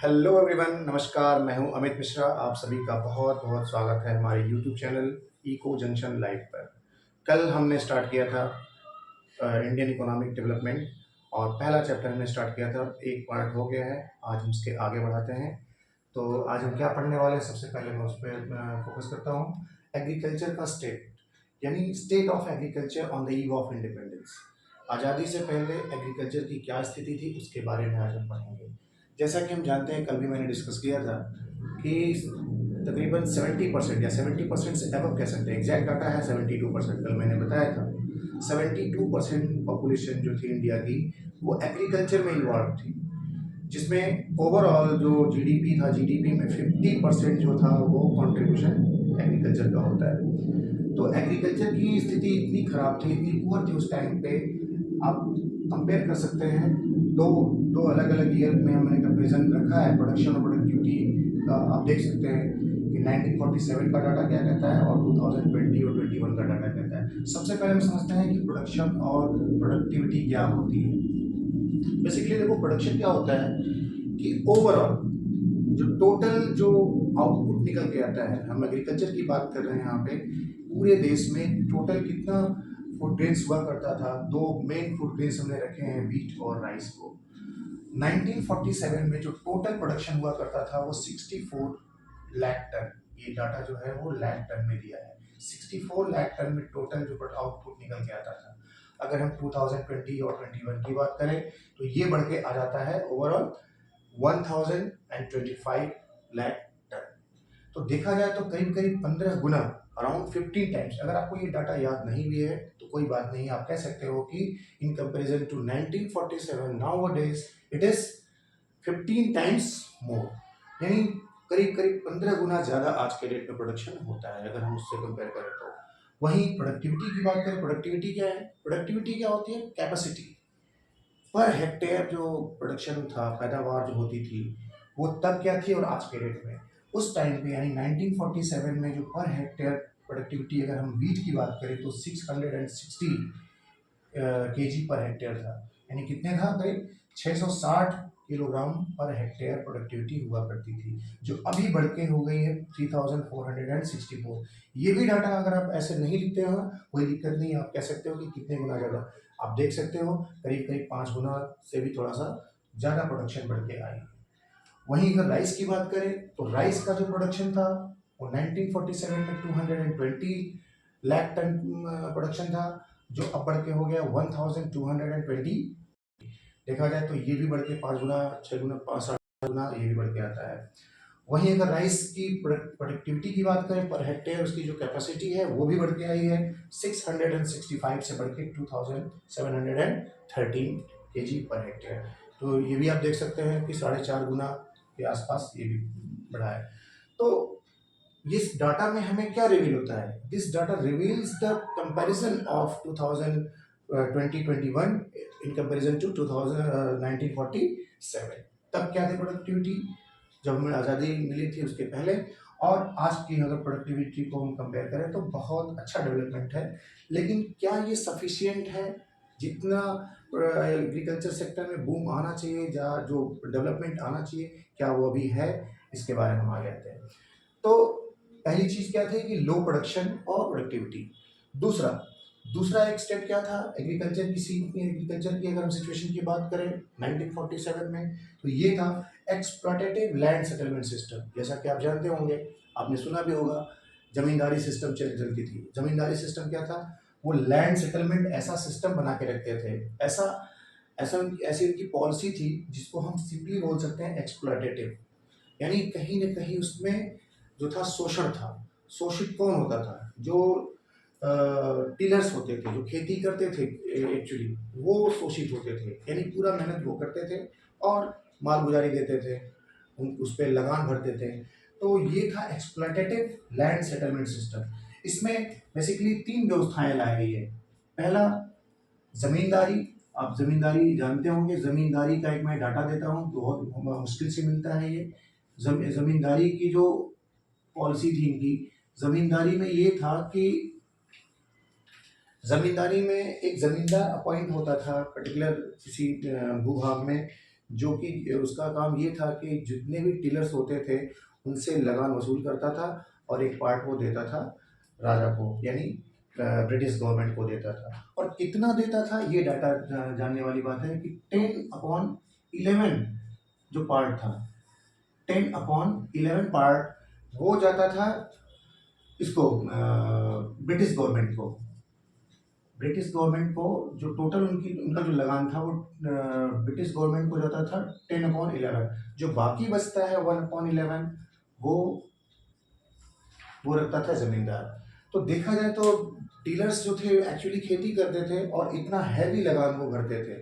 Hello everyone, नमस्कार। मैं हूं अमित मिश्रा। आप सभी का बहुत बहुत स्वागत है हमारे YouTube channel eco junction live पर। कल हमने स्टार्ट किया था इंडियन इकोनॉमिक डेवलपमेंट और पहला चैप्टर हमने स्टार्ट किया था, एक पार्ट हो गया है। आज हम उसके आगे बढ़ाते हैं। तो आज हम क्या पढ़ने वाले हैं, सबसे पहले मैं उस पर फोकस करता हूँ। एग्रीकल्चर का स्टेट, यानी state of agriculture on the eve of independence. आज़ादी से पहले एग्रीकल्चर की क्या स्थिति थी उसके बारे में आज हम पढ़ेंगे। जैसा कि हम जानते हैं, कल भी मैंने डिस्कस किया था कि तकरीबन 70% या 70% से अबव कह सकते हैं, एग्जैक्ट डाटा है 72%। कल मैंने बताया था 72% पॉपुलेशन जो थी इंडिया की वो एग्रीकल्चर में इन्वॉल्व थी, जिसमें ओवरऑल जो जीडीपी था, जीडीपी में 50% जो था वो कंट्रीब्यूशन एग्रीकल्चर का होता है। तो एग्रीकल्चर की स्थिति इतनी खराब थी, इतनी पुअर थी उस टाइम पे। आप कंपेयर कर सकते हैं, दो दो अलग अलग ईयर में हमने कंपेरिजन रखा है प्रोडक्शन और प्रोडक्टिविटी का। आप देख सकते हैं कि 1947 का डाटा क्या कहता है और 2020 और 21 का डाटा कहता है। सबसे पहले हम समझते हैं कि प्रोडक्शन और प्रोडक्टिविटी क्या होती है। बेसिकली देखो, प्रोडक्शन क्या होता है कि ओवरऑल जो टोटल जो आउटपुट निकल के आता है, हम एग्रीकल्चर की बात कर रहे हैं यहाँ पे, पूरे देश में टोटल कितना फूड ग्रेन्स हुआ करता था। दो मेन फूड ग्रेन्स हमने रखे हैं, व्हीट और राइस को। 1947 में जो टोटल प्रोडक्शन हुआ करता था वो 64 लाख टन। ये डाटा जो है वो लाख टन में दिया है। 64 लाख टन में टोटल जो आउटपुट निकल के आता था। अगर हम 2020 और 21 की बात करें तो ये बढ़ के आ जाता है ओवरऑल 1025 लाख टन। तो देखा जाए तो करीब करीब 15 गुना, अराउंड 15 टाइम्स। अगर आपको ये डाटा याद नहीं भी है तो कोई बात नहीं, आप कह सकते हो कि in comparison to 1947 nowadays it is 15 times more, यानी करीब करीब 15 गुना ज़्यादा आज के डेट में प्रोडक्शन होता है अगर हम उससे कंपेयर करें तो। वहीं प्रोडक्टिविटी की बात करें, प्रोडक्टिविटी क्या है? प्रोडक्टिविटी क्या होती है? Capacity per hectare. जो प्रोडक्शन था, पैदावार जो होती थी, वो तब क्या थी और आज के डेट में। उस टाइम पे यानी 1947 में जो पर हेक्टेयर प्रोडक्टिविटी, अगर हम वीट की बात करें तो 660 केजी पर हेक्टेयर था। यानी कितने था? करीब 660 किलोग्राम पर हेक्टेयर प्रोडक्टिविटी हुआ करती थी, जो अभी बढ़ के हो गई है 3464। ये भी डाटा अगर आप ऐसे नहीं लिखते हो कोई दिक्कत नहीं, आप कह सकते हो कि कितने गुना ज़्यादा। आप देख सकते हो करीब करीब 5 गुना से भी थोड़ा सा ज़्यादा प्रोडक्शन बढ़ के आई। वहीं अगर राइस की बात करें तो राइस का जो प्रोडक्शन था वो 1947 में 220 लाख टन प्रोडक्शन था, जो अब बढ़ के हो गया 1220। देखा जाए तो ये भी बढ़ के 5 गुना, 6 गुना, 5-7 गुना ये भी बढ़ के आता है। वहीं अगर राइस की प्रोडक्टिविटी की बात करें पर हेक्टेयर, उसकी जो कैपेसिटी है वो भी बढ़ के आई है 665 से बढ़ के 2713 केजी पर हेक्टेयर। तो ये भी आप देख सकते हैं कि 4.5 गुना के आसपास ये भी बढ़ा है। तो इस डाटा में हमें क्या रिवील होता है? This data reveals the comparison of 2021 in comparison to 1947। तब क्या थी प्रोडक्टिविटी जब हमें आज़ादी मिली थी उसके पहले, और आज की अगर प्रोडक्टिविटी को हम कंपेयर करें तो बहुत अच्छा डेवलपमेंट है। लेकिन क्या ये सफिशिएंट है? जितना एग्रीकल्चर सेक्टर में बूम आना चाहिए या जो डेवलपमेंट आना चाहिए, क्या वो अभी है? इसके बारे में हम आगे आते हैं। तो पहली चीज क्या थी कि लो प्रोडक्शन और प्रोडक्टिविटी। दूसरा दूसरा एक स्टेप क्या था एग्रीकल्चर की एग्रीकल्चर की अगर हम सिचुएशन की बात करें 1947 में, तो ये था एक्सप्लॉटेटिव लैंड सेटलमेंट सिस्टम। जैसा कि आप जानते होंगे, आपने सुना भी होगा, जमींदारी सिस्टम चलती थी। जमींदारी सिस्टम क्या था? वो लैंड सेटलमेंट ऐसा सिस्टम बना के रखते थे, ऐसा ऐसा ऐसी उनकी पॉलिसी थी जिसको हम सिंपली बोल सकते हैं एक्सप्लॉटेटिव। यानी कहीं ना कहीं उसमें जो था शोषण था। शोषित कौन होता था? जो टिलर्स होते थे, जो खेती करते थे, एक्चुअली वो शोषित होते थे। यानी पूरा मेहनत वो करते थे और माल गुजारी देते थे, उस पर लगान भरते थे। तो ये था एक्सप्लॉटेटिव लैंड सेटलमेंट सिस्टम। इसमें बेसिकली 3 व्यवस्थाएं लाई गई है। पहला, जमींदारी। आप जमींदारी जानते होंगे, जमींदारी का एक मैं डाटा देता हूँ, बहुत मुश्किल से मिलता है ये। जमींदारी की जो पॉलिसी थी इनकी, जमींदारी में ये था कि जमींदारी में एक जमींदार अपॉइंट होता था पर्टिकुलर किसी भूभाग में, जो कि उसका काम ये था कि जितने भी टिलर्स होते थे उनसे लगान वसूल करता था और एक पार्ट वो देता था राजा को, यानी ब्रिटिश गवर्नमेंट को देता था। और कितना देता था ये डाटा जानने वाली बात है कि 10/11 जो पार्ट था, 10/11 पार्ट वो जाता था इसको ब्रिटिश गवर्नमेंट को। ब्रिटिश गवर्नमेंट को जो टोटल उनका जो लगान था वो ब्रिटिश गवर्नमेंट को जाता था 10/11। जो बाकी बचता है 1/11 वो रखता था जमींदार। तो देखा जाए तो डीलर्स जो थे एक्चुअली खेती करते थे और इतना हैवी लगान वो भरते थे।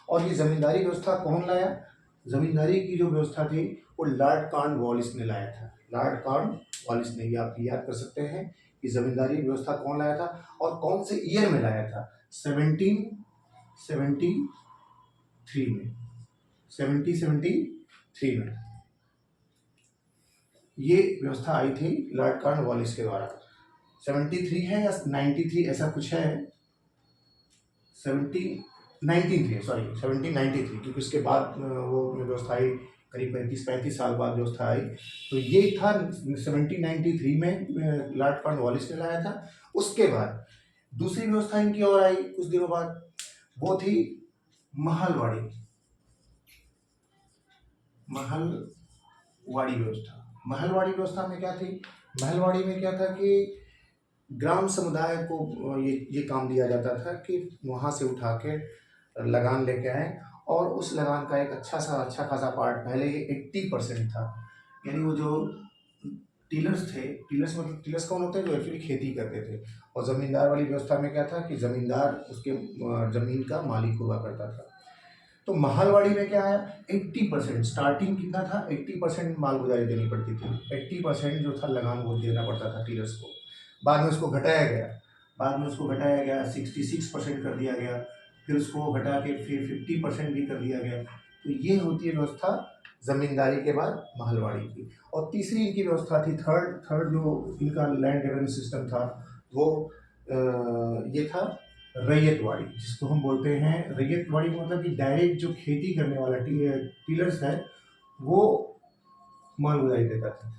और ये जमींदारी व्यवस्था कौन लाया? जमींदारी की जो व्यवस्था थी वो लॉर्ड कॉर्नवालिस ने लाया था। लॉर्ड कॉर्नवालिस ने, ये आप याद कर सकते हैं कि जमींदारी व्यवस्था कौन लाया था और कौन से ईयर में लाया था? 1773 में। 1773 में ये व्यवस्था आई थी लॉर्ड कॉर्नवालिस के द्वारा। 73 है या 93 ऐसा कुछ है, 1793 सॉरी 1793, क्योंकि उसके बाद वो व्यवस्था आई करीब 35 साल बाद व्यवस्था आई। तो ये था 1793 में लॉर्ड कॉर्नवालिस ने लाया था। उसके बाद दूसरी व्यवस्था इनकी और आई कुछ दिनों बाद, वो थी महलवाड़ी व्यवस्था। महलवाड़ी व्यवस्था में क्या थी? महलवाड़ी में क्या था कि ग्राम समुदाय को ये काम दिया जाता था कि वहाँ से उठा के लगान लेके आए और उस लगान का एक अच्छा खासा पार्ट, पहले ये 80% था, यानी वो जो टीलर्स थे, टीलर्स मतलब टीलर्स कौन होते हैं? जो एक्चुअली खेती करते थे। और ज़मींदार वाली व्यवस्था में क्या था कि ज़मींदार उसके ज़मीन का मालिक हुआ करता था। तो महलवाड़ी में क्या है, 80% स्टार्टिंग कितना था? 80% मालगुजारी देनी पड़ती थी। 80% जो था लगान वो देना पड़ता था टीलर्स को। बाद में उसको घटाया गया, 66% कर दिया गया, फिर उसको घटा के फिर 50% भी कर दिया गया। तो ये होती है व्यवस्था ज़मींदारी के बाद महलवाड़ी की। और तीसरी इनकी व्यवस्था थी, थर्ड जो इनका लैंड रेवेन्यू सिस्टम था वो ये था रैयतवाड़ी, जिसको हम बोलते हैं रैयतवाड़ी। मतलब कि डायरेक्ट जो खेती करने वाला टीलर्स है वो मालगुजारी देता था।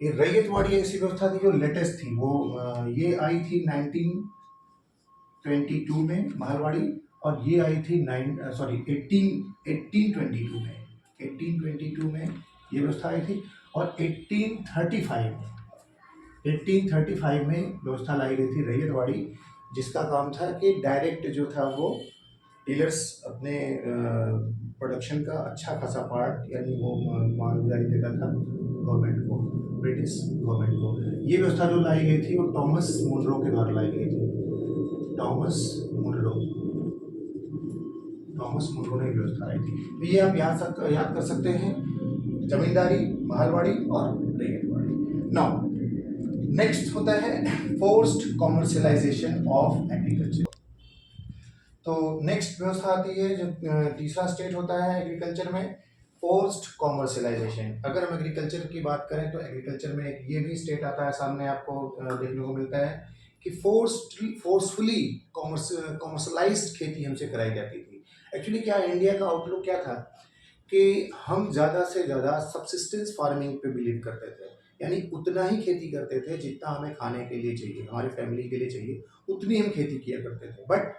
ये रैयतवाड़ी ऐसी व्यवस्था थी जो लेटेस्ट थी, वो ये आई थी 1922 में महलवाड़ी, और ये आई थी 1822 में। 1822 में ये व्यवस्था आई थी। और 1835 में व्यवस्था लाई गई थी रैयतवाड़ी, जिसका काम था कि डायरेक्ट जो था वो डीलर्स अपने प्रोडक्शन का अच्छा खासा पार्ट, यानी वो मालगुजारी देता था गवर्नमेंट को, ब्रिटिश गवर्नमेंट को। ये व्यवस्था जो लाई गई थी वो टॉमस मुनरो के द्वारा लाई गई थी। टॉमस मुनरो ने व्यवस्था लाई थी। तो ये आप याद कर सकते हैं, जमींदारी, महलवाड़ी और रैयतवाड़ी। नाउ नेक्स्ट होता है फोर्स्ड कॉमर्शियलाइजेशन ऑफ एग्रीकल्चर। तो नेक्स्ट व्यवस्था आती है जो तीसरा स्टेज होता है एग्रीकल्चर में, फोर्स्ड कॉमर्शियलाइजेशन। अगर हम एग्रीकल्चर की बात करें तो एग्रीकल्चर में एक ये भी स्टेट आता है सामने, आपको देखने को मिलता है कि फोर्सफुली कॉमर्शलाइज्ड खेती हमसे कराई जाती थी। एक्चुअली क्या इंडिया का आउटलुक क्या था कि हम ज़्यादा से ज़्यादा सब्सिस्टेंस फार्मिंग पे बिलीव करते थे, यानी उतना ही खेती करते थे जितना हमें खाने के लिए चाहिए, हमारी फैमिली के लिए चाहिए, उतनी हम खेती किया करते थे। बट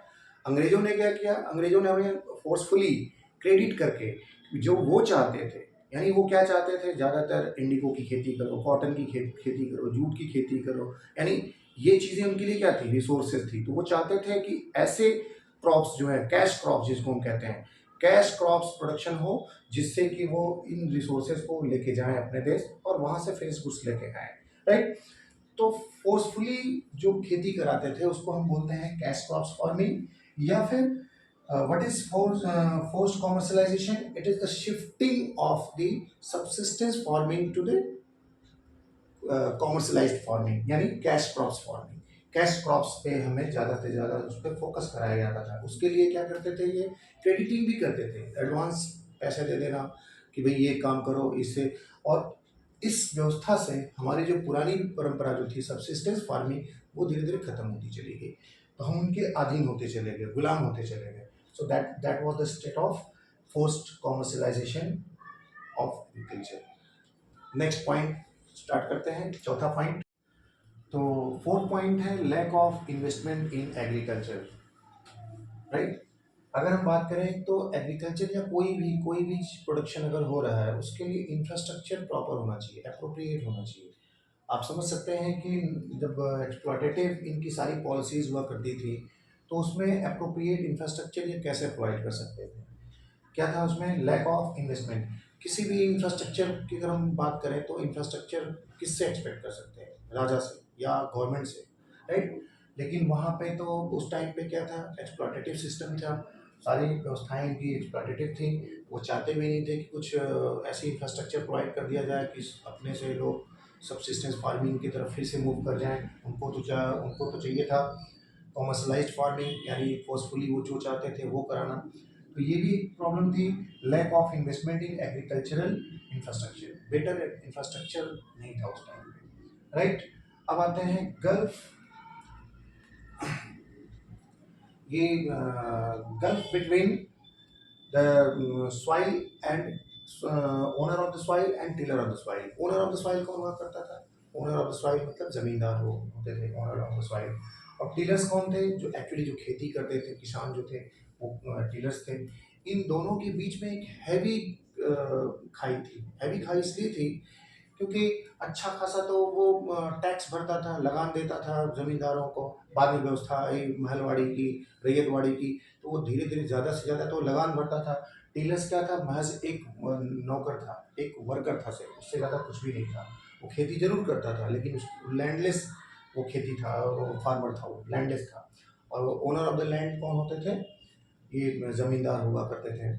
अंग्रेजों ने क्या किया? अंग्रेजों ने हमें फोर्सफुली क्रेडिट करके जो वो चाहते थे, यानी वो क्या चाहते थे? ज़्यादातर इंडिगो की खेती करो, कॉटन की खेती करो, जूट की खेती करो, यानी ये चीज़ें उनके लिए क्या थी? रिसोर्सेज थी। तो वो चाहते थे कि ऐसे क्रॉप्स जो है, कैश क्रॉप्स जिसको हम कहते हैं, कैश क्रॉप्स प्रोडक्शन हो, जिससे कि वो इन रिसोर्सेज को लेके जाएं अपने देश और वहाँ से फ्रेश गुड्स लेके आए, राइट? तो फोर्सफुली जो खेती कराते थे उसको हम बोलते हैं कैश क्रॉप्स फार्मिंग, या फिर what is forced commercialization? It is the shifting of the subsistence farming to the commercialised farming, यानी cash crops farming. Cash crops पे हमें ज़्यादा से ज़्यादा उस पर फोकस कराया जाता था। उसके लिए क्या करते थे? ये क्रेडिटिंग भी करते थे, एडवांस पैसे दे देना कि भाई ये काम करो इससे। और इस व्यवस्था से हमारी जो पुरानी परंपरा जो थी सब्सिस्टेंस फार्मिंग, वो धीरे धीरे खत्म होती चली गई। तो हम उनके अधीन होते चले गए, गुलाम होते चले गए। So that was the state of forced commercialisation of agriculture. Next point start करते हैं, चौथा पॉइंट। तो फोर्थ पॉइंट है lack of investment in agriculture, right. अगर हम बात करें तो एग्रीकल्चर या कोई भी प्रोडक्शन अगर हो रहा है उसके लिए इंफ्रास्ट्रक्चर प्रॉपर होना चाहिए, अप्रोप्रिएट होना चाहिए। आप समझ सकते हैं कि जब एक्सप्लॉटेटिव इनकी सारी पॉलिसीज हुआ करती थी तो उसमें अप्रोप्रिएट इंफ्रास्ट्रक्चर ये कैसे प्रोवाइड कर सकते थे। क्या था उसमें, लैक ऑफ इन्वेस्टमेंट। किसी भी इंफ्रास्ट्रक्चर की अगर हम बात करें तो इंफ्रास्ट्रक्चर किससे एक्सपेक्ट कर सकते हैं, राजा से या गवर्नमेंट से, राइट। लेकिन वहाँ पे तो उस टाइम पे क्या था, एक्सप्लॉटेटिव सिस्टम था, सारी व्यवस्थाएं इनकी एक्सप्लॉटेटिव थी। वो चाहते भी नहीं थे कि कुछ ऐसी इंफ्रास्ट्रक्चर प्रोवाइड कर दिया जाए कि अपने से लोग सबसिस्टेंस फार्मिंग की तरफ फिर से मूव कर जाएं। उनको तो चाहिए था कॉमर्शलाइज्ड फार्मिंग, यानी फोर्सफुली वो जो चाहते थे वो कराना। तो ये भी प्रॉब्लम थी, lack of investment in agricultural infrastructure, better infrastructure नहीं था उस टाइम पे, राइट। अब आते हैं गल्फ, ये gulf between the soil and owner of the soil and tiller of the soil. Owner of the soil कौन हुआ करता था, ओनर ऑफ द सॉइल मतलब जमींदार वो होते थे ओनर ऑफ द सॉइल। और टिलर्स कौन थे, जो एक्चुअली जो खेती करते थे, किसान जो थे वो टिलर्स थे। इन दोनों के बीच में एक हैवी खाई थी। हैवी खाई इसलिए थी क्योंकि अच्छा खासा तो वो टैक्स भरता था, लगान देता था जमींदारों को। बाद में व्यवस्था आई महलवाड़ी की, रैयतवाड़ी की, तो वो धीरे धीरे ज़्यादा से ज़्यादा तो लगान भरता था। टेलर्स क्या था, महज एक नौकर था, एक वर्कर था सिर्फ, उससे ज़्यादा कुछ भी नहीं था। वो खेती जरूर करता था लेकिन उस लैंडलेस वो खेती था, वो फार्मर था, वो लैंडलेस था। और ओनर ऑफ द लैंड कौन होते थे, ये जमींदार हुआ करते थे।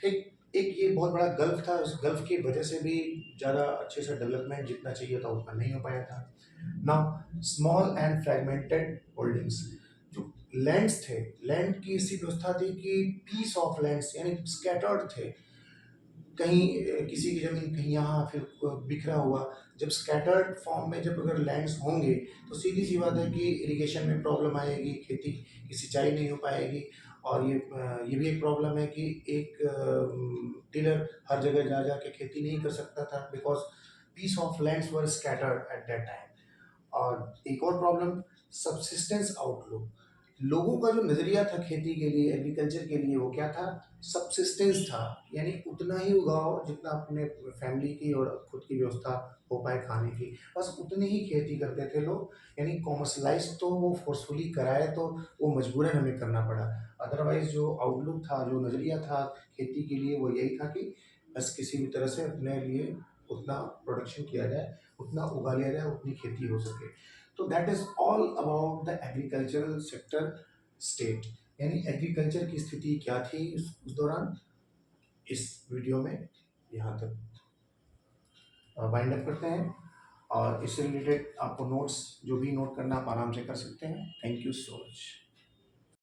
ठीक, एक ये बहुत बड़ा गल्फ था, उस गल्फ की वजह से भी ज़्यादा अच्छे से डेवलपमेंट जितना चाहिए था उतना नहीं हो पाया था। Now small and fragmented holdings, जो लैंड्स थे, लैंड की ऐसी व्यवस्था थी कि पीस ऑफ लैंड्स यानी स्कैटर्ड थे। कहीं किसी की ज़मीन कहीं यहाँ, फिर बिखरा हुआ। जब स्कैटर्ड फॉर्म में जब अगर लैंड्स होंगे तो सीधी सी बात है कि इरिगेशन में प्रॉब्लम आएगी, खेती की सिंचाई नहीं हो पाएगी। और ये भी एक प्रॉब्लम है कि एक टिलर हर जगह जा जा के खेती नहीं कर सकता था, because piece of lands were scattered at that time. और एक और प्रॉब्लम, सबसिस्टेंस आउटलुक। लोगों का जो नज़रिया था खेती के लिए, एग्रीकल्चर के लिए, वो क्या था, सबसिस्टेंस था। यानी उतना ही उगाओ जितना अपने फैमिली की और खुद की व्यवस्था हो पाए खाने की, बस उतनी ही खेती करते थे लोग। यानी कॉमर्शलाइज तो वो फोर्सफुली कराए तो वो मजबूरन हमें करना पड़ा। अदरवाइज जो आउटलुक था, जो नज़रिया था खेती के लिए, वो यही था कि बस किसी भी तरह से अपने लिए उतना प्रोडक्शन किया जाए, उतना उगा लिया जाए, उतनी खेती हो सके। तो that is all about the agricultural sector state, यानी एग्रीकल्चर की स्थिति क्या थी उस दौरान। इस वीडियो में यहाँ तक वाइंड अप करते हैं। और इससे रिलेटेड आपको नोट्स जो भी नोट करना आप आराम से कर सकते हैं। Thank you so much.